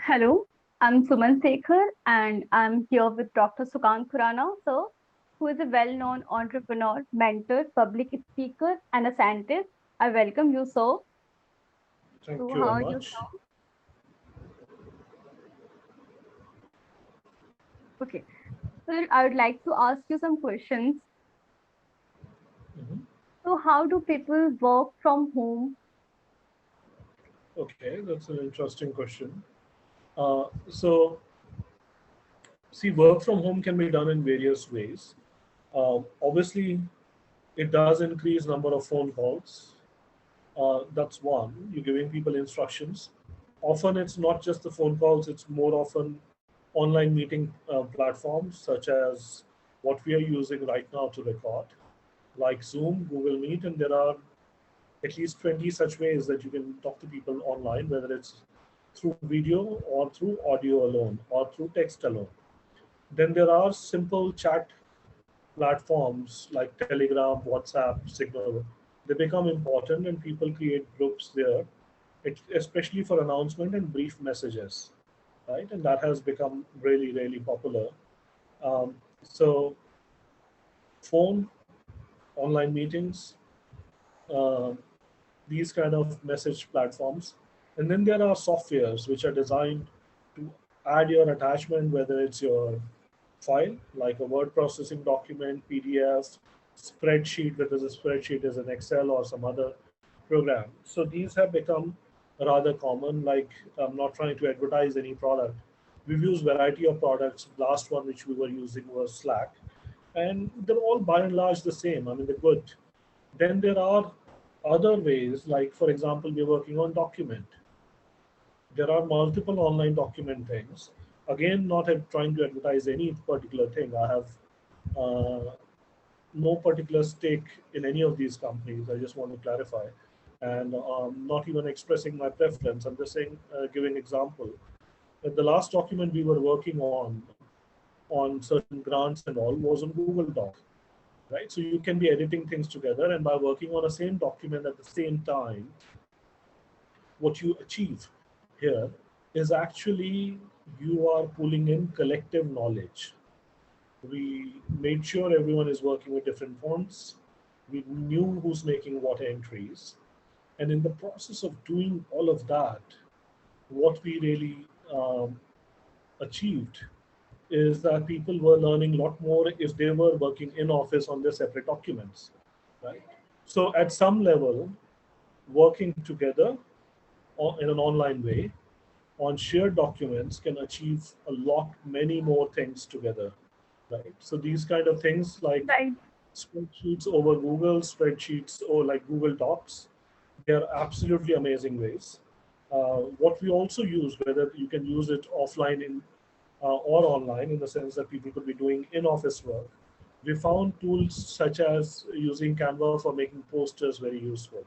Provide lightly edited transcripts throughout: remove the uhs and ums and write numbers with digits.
Hello, I'm Sumant and I'm here with Dr. Sukant Khurana, sir, who is a well-known entrepreneur, mentor, public speaker, and a scientist. I welcome you, sir. Thank So, you how very are you, much. sir? Okay, so I would like to ask you some questions. Mhm. So, how do people work from home? Okay, that's an interesting question. So, see, work from home can be done in various ways. Obviously, it does increase number of phone calls. That's one. You're giving people instructions. Often, it's not just the phone calls. It's more often online meeting platforms such as what we are using right now to record, like Zoom, Google Meet, and there are at least 20 such ways that you can talk to people online, whether it's through video or through audio alone or through text alone. Then there are simple chat platforms like Telegram, WhatsApp, Signal. They become important and people create groups there, especially for announcement and brief messages, right? And that has become really, really popular. So, phone, online meetings, uh, these kind of message platforms. And then there are softwares which are designed to add your attachment, whether it's your file, like a word processing document, PDF, spreadsheet, whether the spreadsheet is an Excel or some other program. So these have become rather common. Like, I'm not trying to advertise any product. We've used variety of products. Last one which we were using was Slack, and they're all by and large the same. I mean, they're good. Then there are other ways, like for example, we're working on document. There are multiple online document things. Again, not trying to advertise any particular thing. I have uh, no particular stake in any of these companies. I just want to clarify, and not even expressing my preference. I'm just saying, giving example. The last document we were working on certain grants and all was on Google Doc, right? So you can be editing things together, and by working on a same document at the same time, what you achieve here is actually you are pulling in collective knowledge. We made sure everyone is working with different fonts. We knew who's making what entries. And in the process of doing all of that, what we really achieved is that people were learning a lot more if they were working in office on their separate documents, right? So at some level, working together in an online way on shared documents can achieve a lot many more things together, right? So these kind of things like Right. spreadsheets over Google spreadsheets or like Google Docs, they are absolutely amazing ways. What we also use, whether you can use it offline or online, in the sense that people could be doing in-office work, we found tools such as using Canva for making posters very useful.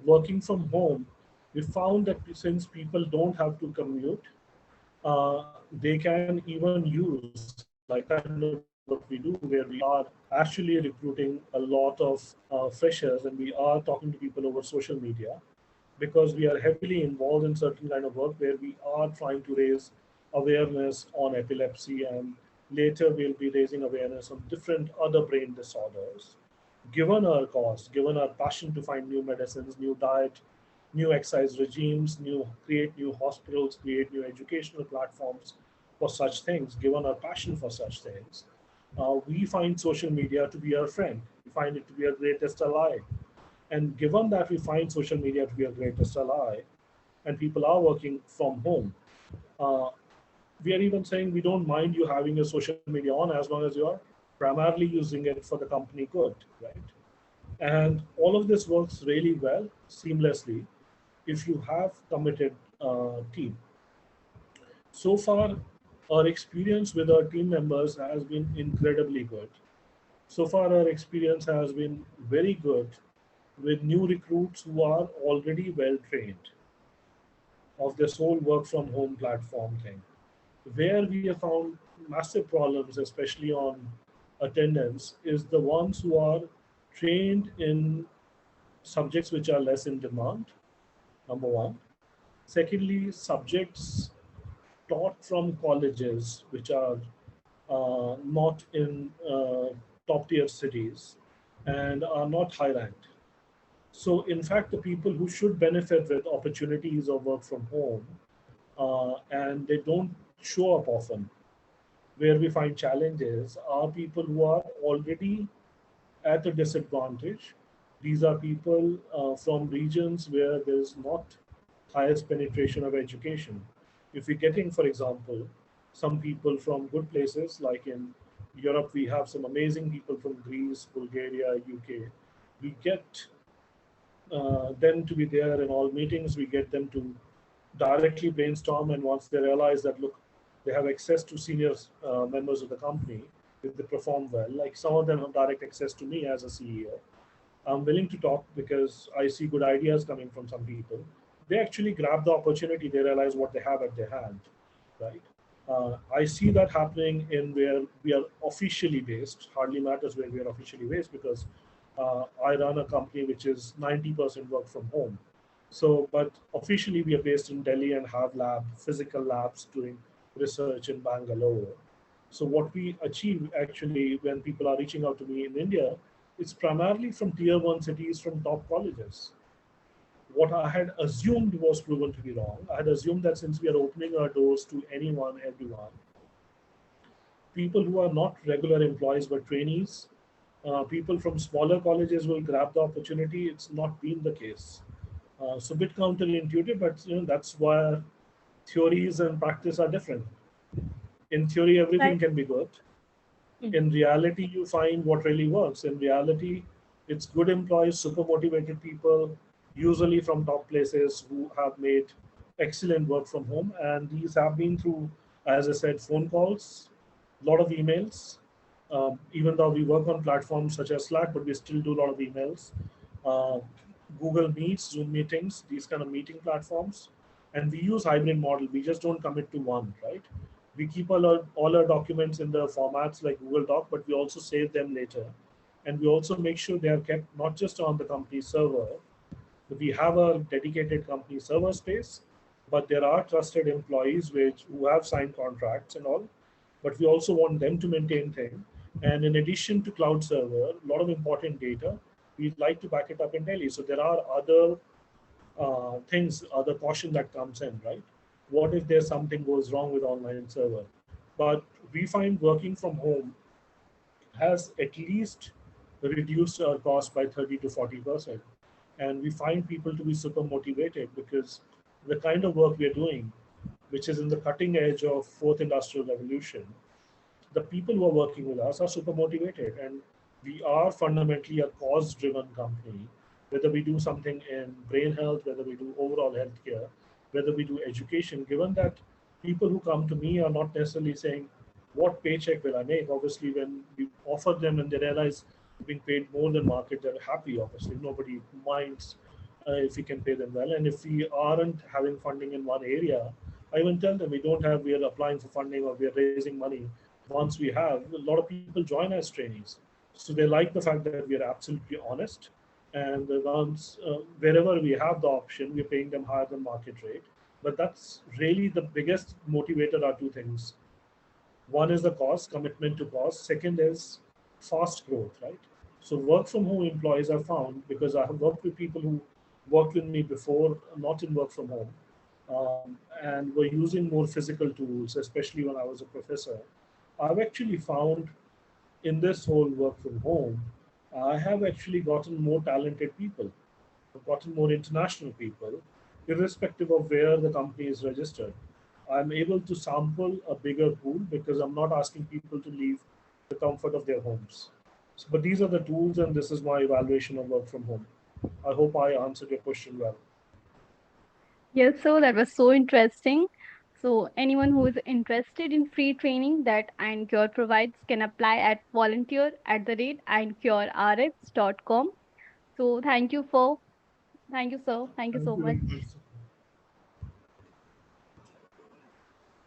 Working from home, we found that since people don't have to commute, they can even use like kind of what we do, where we are actually recruiting a lot of freshers, and we are talking to people over social media because we are heavily involved in certain kind of work where we are trying to raise awareness on epilepsy, and later we'll be raising awareness on different other brain disorders. Given our cause, given our passion to find new medicines, new diet, new exercise regimes, create new hospitals, create new educational platforms for such things, given our passion for such things, we find social media to be our friend. We find it to be our greatest ally. And given that we find social media to be our greatest ally, and people are working from home, uh, we are even saying we don't mind you having your social media on as long as you are primarily using it for the company good, right? And all of this works really well, seamlessly, if you have committed team. So far, our experience with our team members has been incredibly good. So far, our experience has been very good with new recruits who are already well trained of this whole work from home platform thing. Where we have found massive problems, especially on attendance, is the ones who are trained in subjects which are less in demand, number one. Secondly, subjects taught from colleges which are not in top tier cities and are not high ranked. So, in fact, the people who should benefit with opportunities of work from home and they don't show up often, where we find challenges are people who are already at a disadvantage. These are people from regions where there's not highest penetration of education. If we're getting, for example, some people from good places like in Europe, we have some amazing people from Greece, Bulgaria, UK. We get them to be there in all meetings. We get them to directly brainstorm, and once they realize that, look, they have access to senior members of the company, if they perform well, like some of them have direct access to me as a CEO. I'm willing to talk because I see good ideas coming from some people. They actually grab the opportunity, they realize what they have at their hand, right? I see that happening in where we are officially based. Hardly matters where we are officially based because I run a company which is 90% work from home. So, but officially we are based in Delhi and have physical labs doing research in Bangalore. So what we achieve actually when people are reaching out to me in India, it's primarily from tier one cities from top colleges. What I had assumed was proven to be wrong. I had assumed that since we are opening our doors to anyone, everyone, people who are not regular employees but trainees, people from smaller colleges will grab the opportunity. It's not been the case. So a bit counterintuitive, but that's why theories and practice are different. In theory, everything Right. can be good. Mm. In reality, you find what really works. In reality, it's good employees, super motivated people, usually from top places who have made excellent work from home. And these have been through, as I said, phone calls, a lot of emails. Even though we work on platforms such as Slack, but we still do a lot of emails. Uh, Google Meets, Zoom meetings, these kind of meeting platforms. And we use hybrid model. We just don't commit to one, right? We keep all our documents in the formats like Google Doc, but we also save them later. And we also make sure they are kept not just on the company server, but we have a dedicated company server space, but there are trusted employees who have signed contracts and all, but we also want them to maintain things. And in addition to cloud server, a lot of important data, we'd like to back it up in Delhi. So there are other things, other caution that comes in, right? What if there's something goes wrong with online server? But we find working from home has at least reduced our cost by 30 to 40%. And we find people to be super motivated because the kind of work we are doing, which is in the cutting edge of fourth industrial revolution, the people who are working with us are super motivated, and we are fundamentally a cause driven company. Whether we do something in brain health, whether we do overall healthcare, whether we do education, given that people who come to me are not necessarily saying what paycheck will I make. Obviously when we offer them and they realize being paid more than market, they're happy. Obviously nobody minds if we can pay them well. And if we aren't having funding in one area, I even tell them we are applying for funding or we are raising money. Once we have, a lot of people join as trainees. So they like the fact that we are absolutely honest. And once, wherever we have the option, we're paying them higher than market rate. But that's really the biggest motivator are two things. One is the cost, commitment to cost. Second is fast growth, right? So work from home employees are found because I have worked with people who worked with me before, not in work from home, and were using more physical tools, especially when I was a professor. I've actually found in this whole work from home, I have actually gotten more talented people. I've gotten more international people, irrespective of where the company is registered. I'm able to sample a bigger pool because I'm not asking people to leave the comfort of their homes. So, but these are the tools, and this is my evaluation of work from home. I hope I answered your question well. Yes, so that was so interesting. So anyone who is interested in free training that Ioncure provides can apply at volunteer@ioncurerx.com. So thank you, sir. Thank you Thank so you much. very much.